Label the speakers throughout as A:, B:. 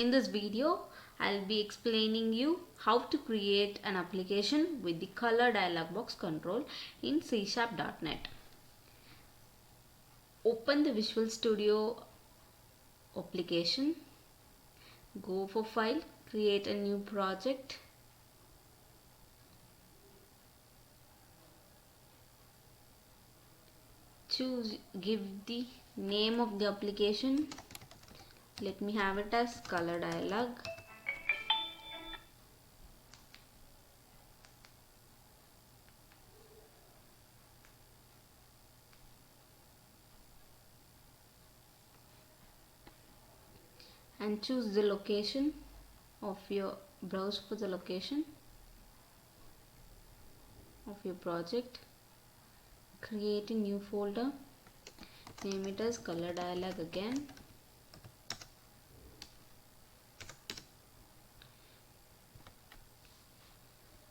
A: In this video, I'll be explaining you how to create an application with the color dialog box control in C#.NET. Open the Visual Studio application, go for File, create a new project. Give the name of the application. Let me have it as Color Dialog. And choose the location of your browse for the location of your project. Create a new folder, name it as Color Dialog again.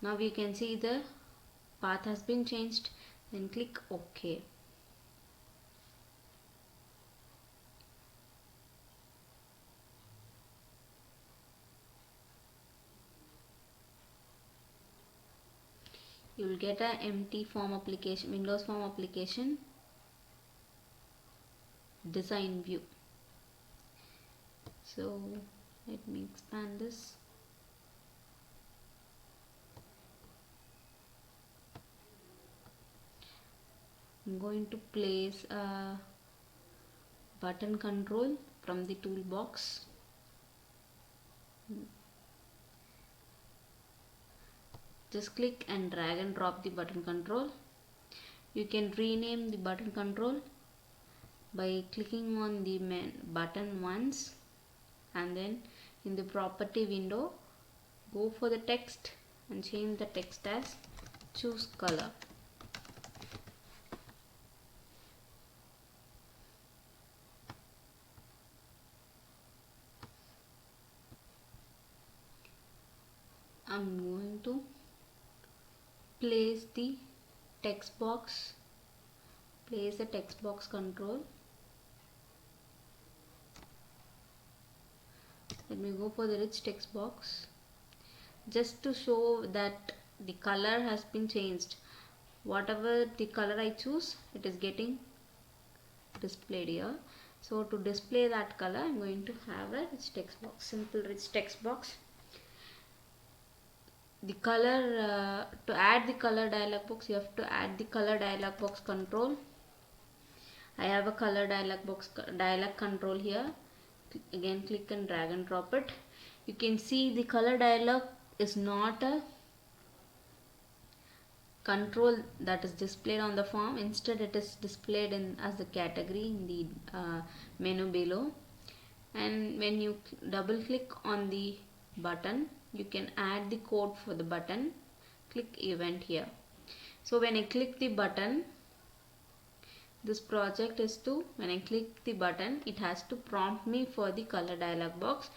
A: Now you can see the path has been changed. Then click OK. You will get an empty form application, Windows form application design view. So let me expand this. I'm going to place a button control from the toolbox. Just click and drag and drop the button control. You can rename the button control by clicking on the button once, and then in the property window go for the text and change the text as choose color. I'm going to place the text box, place the text box control. Let me go for the rich text box just to show that the color has been changed. Whatever the color I choose, it is getting displayed here. So to display that color, I'm going to have a rich text box, simple rich text box. The color, to add the color dialog box, you have to add the color dialog box control. I have a color dialog box dialog control here. Again, click and drag and drop it. You can see the color dialog is not a control that is displayed on the form. Instead, it is displayed as the category in the menu below. And when you double click on the button, you can add the code for the button. Click event here. So when I click the button, this project is to, when I click the button, it has to prompt me for the color dialog box,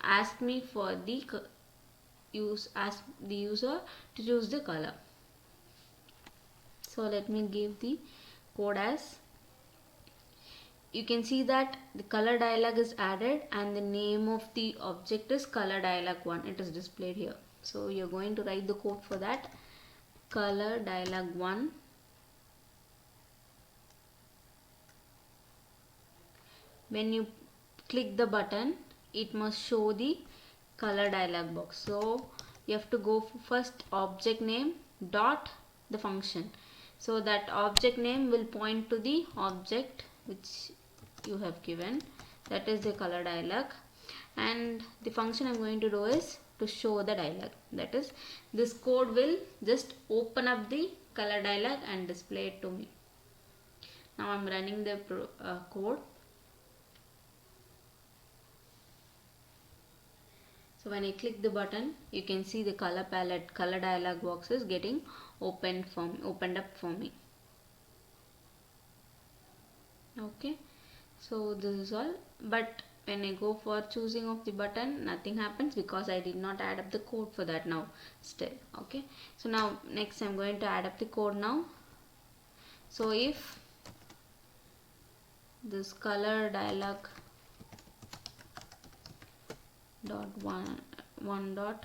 A: ask me for the ask the user to choose the color. So let me give the code as, you can see that the color dialog is added and the name of the object is color dialog 1. It is displayed here. So you're going to write the code for that. Color dialog 1. When you click the button, it must show the color dialog box. So you have to go for first object name dot the function. So that object name will point to the object which you have given, that is the color dialog, and the function I'm going to do is to show the dialog. That is, this code will just open up the color dialog and display it to me. Now I'm running the code. So when I click the button, you can see the color palette, color dialog box is getting opened up for me. Okay, so this is all. But when I go for choosing of the button, nothing happens because I did not add up the code for that now still. Okay, so now next I'm going to add up the code now. So if this color dialog dot one dot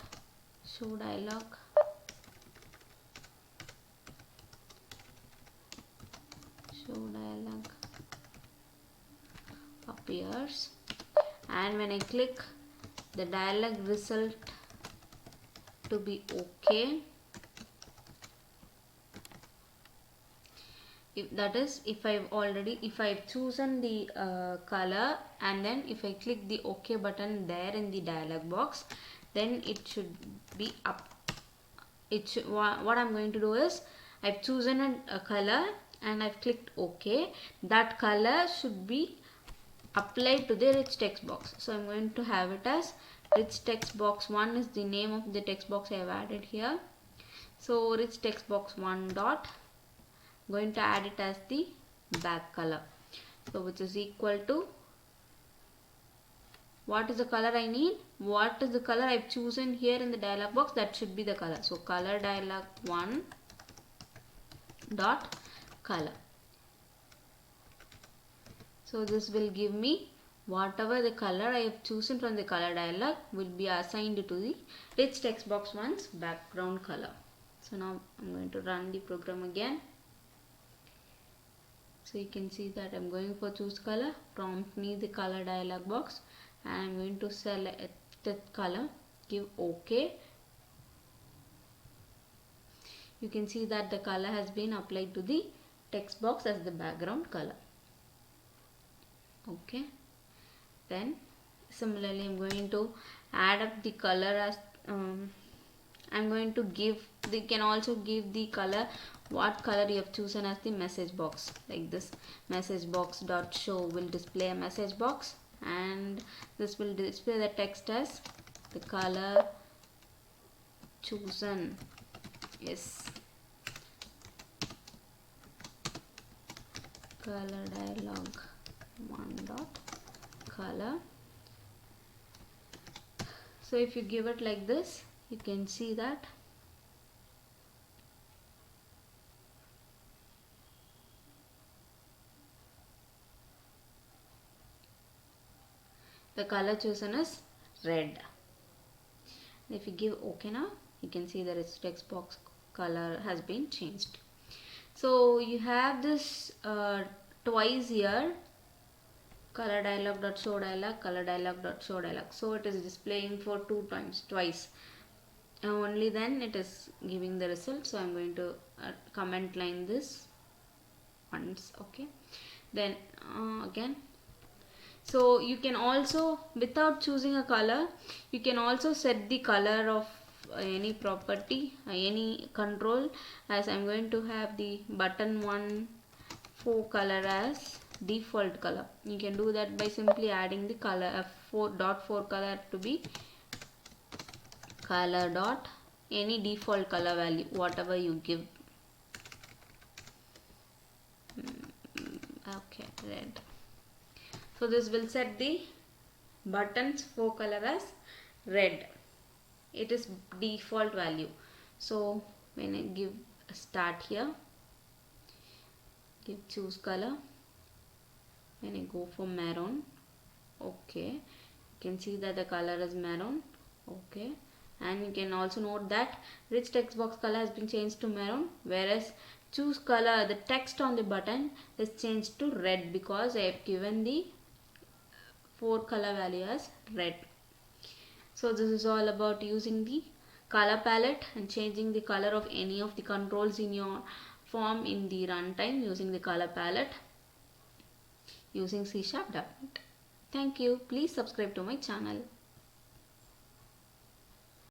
A: show dialog appears, and when I click the dialog result to be okay, if I've chosen the color, and then if I click the OK button there in the dialog box, then it should be up. What I'm going to do is, I've chosen a color and I've clicked OK. That color should be applied to the rich text box. So I'm going to have it as rich text box 1 is the name of the text box I have added here. So rich text box 1 dot, going to add it as the back color, so which is equal to, what is the color I need, what is the color I've chosen here in the dialog box, that should be the color. So ColorDialog 1 dot color. So this will give me whatever the color I have chosen from the color dialog will be assigned to the rich text box 1's background color. So now I'm going to run the program again. So you can see that I'm going for choose color, prompt me the color dialog box, and I'm going to select that color, give OK. You can see that the color has been applied to the text box as the background color. Okay, then similarly I'm going to add up the color as I'm going to give, they can also give the color, what color you have chosen as the message box, like this message box dot show will display a message box, and this will display the text as the color chosen is ColorDialog 1 dot color. So if you give it like this, you can see that the color chosen is red. If you give OK now, you can see that its text box color has been changed. So you have this twice here, ColorDialog.show dialog, ColorDialog.show dialog. So it is displaying for twice. Only then it is giving the result. So I'm going to comment line this once. Okay. Then again. So you can also, without choosing a color, you can also set the color of any property, any control, as I'm going to have the button 1 4 color as default color. You can do that by simply adding the color 4.4 color to be color dot any default color value, whatever you give. Okay, red. So this will set the buttons 4 color as red. It is default value. So when I give a start here, give choose color, when I go for maroon, okay, you can see that the color is maroon. Okay, and you can also note that rich text box color has been changed to maroon, whereas choose color, the text on the button is changed to red because I have given the 4 color value as red. So this is all about using the color palette and changing the color of any of the controls in your form in the runtime using the color palette using C#. Thank you. Please subscribe to my channel.